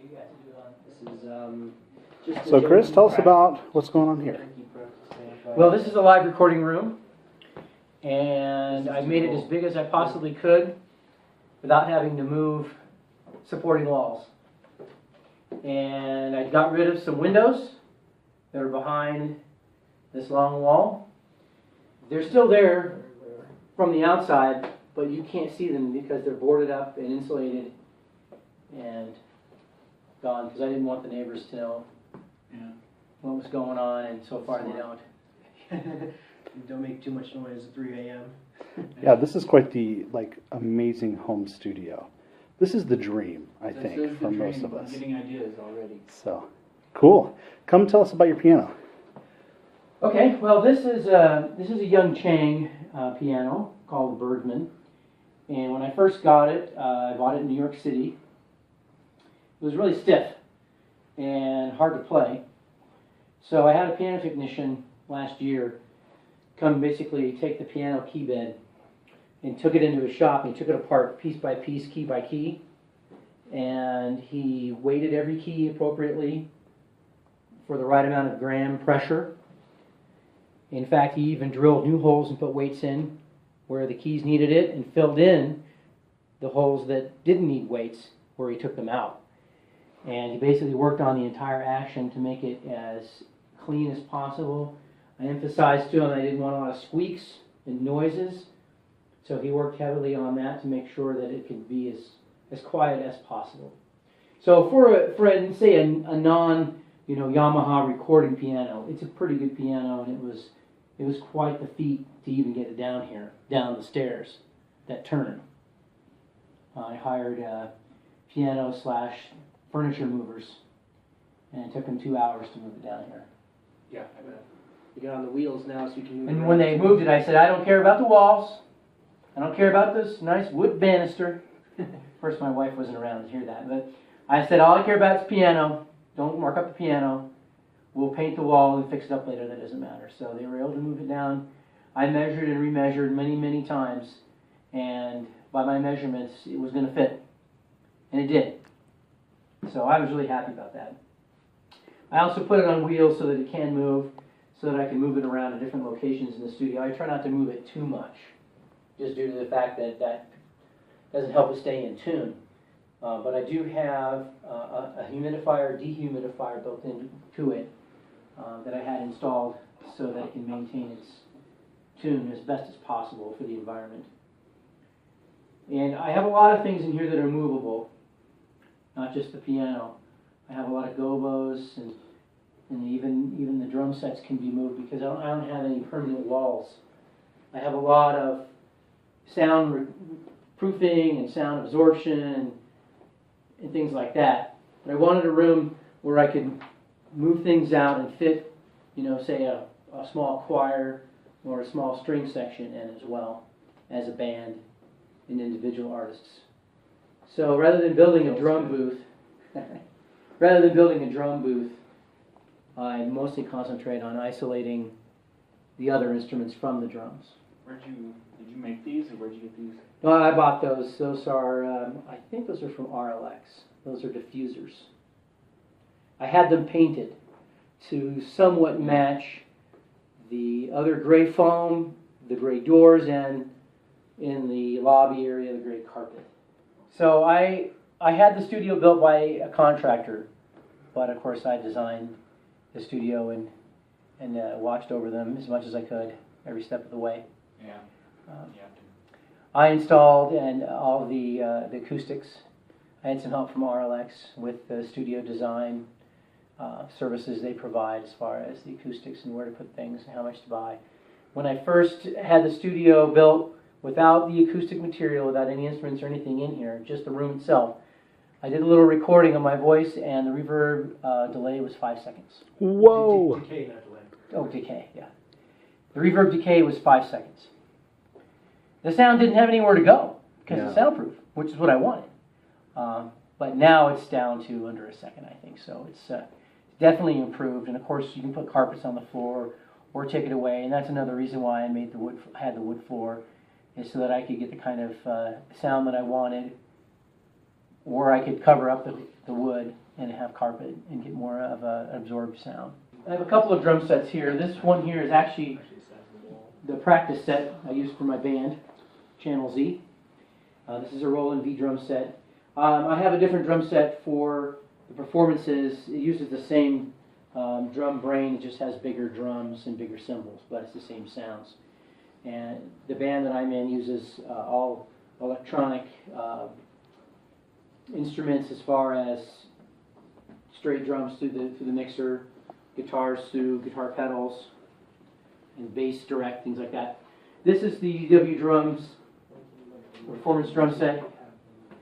you got to do it on. This is just. So Chris, tell us about what's going on here. Well, this is a live recording room, and I made it as big as I possibly could without having to move supporting walls. And I got rid of some windows that are behind this long wall. They're still there from the outside, but you can't see them because they're boarded up and insulated and gone, because I didn't want the neighbors to know what was going on, and so far they don't. Don't make too much noise at 3 a.m. Yeah, this is quite the amazing home studio. This is the dream, I think, for most of us. I'm getting ideas already. So, cool. Come tell us about your piano. Okay, well, this is a Young Chang piano called the Bergman, and when I first got it, I bought it in New York City. It was really stiff and hard to play, so I had a piano technician last year come basically take the piano key bed and took it into his shop, and he took it apart piece by piece, key by key, and he weighted every key appropriately for the right amount of gram pressure. In fact, he even drilled new holes and put weights in where the keys needed it, and filled in the holes that didn't need weights where he took them out. And he basically worked on the entire action to make it as clean as possible. I emphasized to him I didn't want a lot of squeaks and noises, so he worked heavily on that to make sure that it could be as quiet as possible. So for say a non Yamaha recording piano, it's a pretty good piano, and it was quite the feat to even get it down here, down the stairs that turn. I hired piano / furniture movers, and it took them 2 hours to move it down here. Yeah, I bet. You got on the wheels now, so you can move. And when they moved it, I said, I don't care about the walls. I don't care about this nice wood banister. Of course, my wife wasn't around to hear that, but I said, all I care about is piano. Don't mark up the piano. We'll paint the wall and fix it up later. That doesn't matter. So they were able to move it down. I measured and remeasured many, many times, and by my measurements, it was going to fit. And it did. So I was really happy about that. I also put it on wheels so that it can move, so that I can move it around to different locations in the studio. I try not to move it too much, just due to the fact that that doesn't help it stay in tune. But I do have a humidifier, dehumidifier built into it that I had installed so that it can maintain its tune as best as possible for the environment. And I have a lot of things in here that are movable, not just the piano. I have a lot of gobos, and even the drum sets can be moved because I don't have any permanent walls. I have a lot of sound proofing and sound absorption and things like that. But I wanted a room where I could move things out and fit, say a small choir or a small string section in as well as a band and individual artists. So rather than building a drum booth, I mostly concentrate on isolating the other instruments from the drums. Did you make these, or where'd you get these? No, I bought those. Those are, I think those are from RLX. Those are diffusers. I had them painted to somewhat match the other gray foam, the gray doors, and in the lobby area, the gray carpet. So I had the studio built by a contractor, but of course I designed the studio and watched over them as much as I could every step of the way. Yeah. I installed all the acoustics. I had some help from RLX with the studio design services they provide as far as the acoustics and where to put things and how much to buy. When I first had the studio built without the acoustic material, without any instruments or anything in here, just the room itself, I did a little recording of my voice, and the reverb delay was 5 seconds. Whoa! Decay, not delay. Oh, decay, yeah. The reverb decay was 5 seconds. The sound didn't have anywhere to go because it's soundproof, which is what I wanted. But now it's down to under a second, I think. So it's definitely improved. And of course, you can put carpets on the floor or take it away. And that's another reason why I made had the wood floor, is so that I could get the kind of sound that I wanted, or I could cover up the wood and have carpet and get more of an absorbed sound. I have a couple of drum sets here. This one here is actually the practice set I use for my band, Channel Z. This is a Roland V drum set. I have a different drum set for the performances. It uses the same drum brain, it just has bigger drums and bigger cymbals, but it's the same sounds. And the band that I'm in uses all electronic instruments as far as straight drums through the mixer, guitars through guitar pedals, and bass direct, things like that. This is the UW Drums performance drum set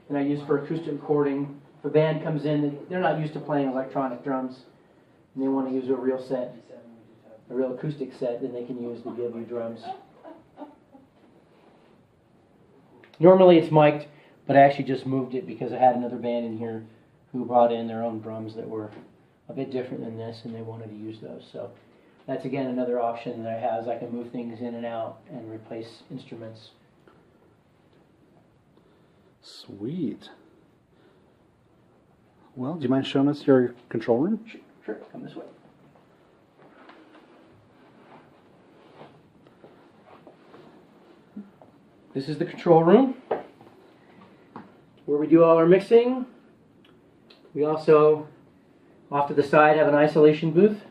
that I use for acoustic recording. If a band comes in, they're not used to playing electronic drums, and they want to use a real set, a real acoustic set, then they can use the UW Drums. Normally it's mic'd, but I actually just moved it because I had another band in here who brought in their own drums that were a bit different than this, and they wanted to use those. So that's again another option that I have, is I can move things in and out and replace instruments. Sweet. Well, do you mind showing us your control room? Sure, come this way. This is the control room where we do all our mixing. We also, off to the side, have an isolation booth,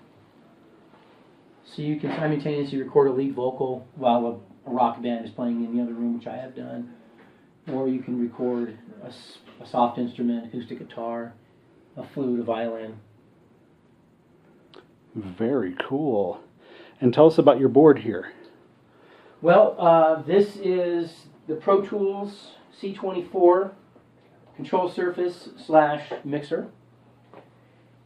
so you can simultaneously record a lead vocal while a rock band is playing in the other room, which I have done. Or you can record a soft instrument, acoustic guitar, a flute, a violin. Very cool. And tell us about your board here. Well, this is the Pro Tools C24 control surface / mixer.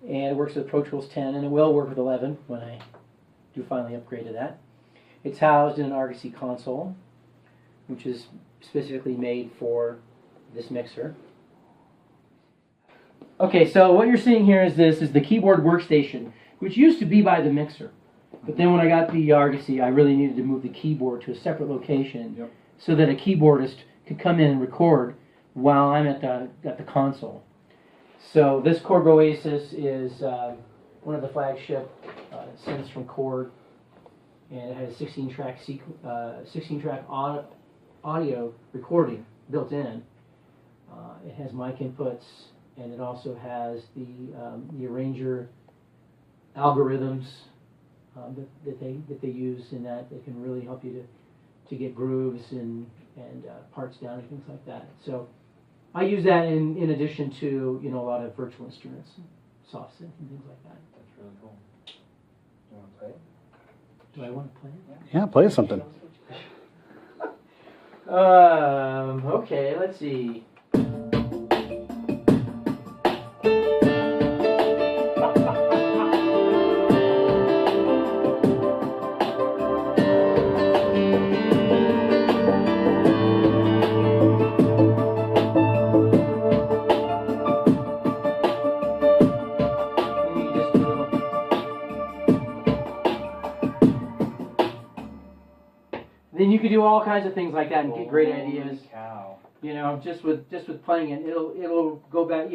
And it works with Pro Tools 10, and it will work with 11 when I do finally upgrade to that. It's housed in an Argosy console, which is specifically made for this mixer. Okay, so what you're seeing here is this is the keyboard workstation, which used to be by the mixer. But then when I got the Argosy, I really needed to move the keyboard to a separate location so that a keyboardist could come in and record while I'm at the console. So this Korg Oasis is one of the flagship synths from Korg, and it has 16-track audio recording built in. It has mic inputs, and it also has the arranger algorithms that they use in that. They can really help you to get grooves and parts down and things like that. So I use that in addition to a lot of virtual instruments, soft synth and things like that. That's really cool. You want to play it? Do I want to play it? Yeah, play us something. Okay, let's see. Then you could do all kinds of things like that and get great ideas. Cow. Just with playing it, it'll go back,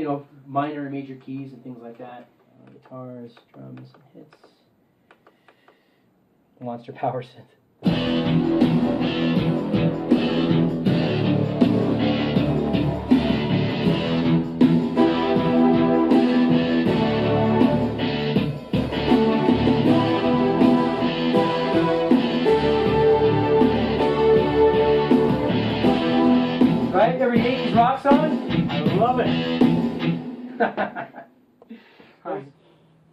minor and major keys and things like that. Guitars, drums, hits. Monster Power Synth. Right? Every 80s rock song? I love it.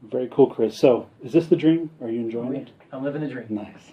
Very cool, Chris. So, is this the dream? Are you enjoying it? I'm living the dream. Nice.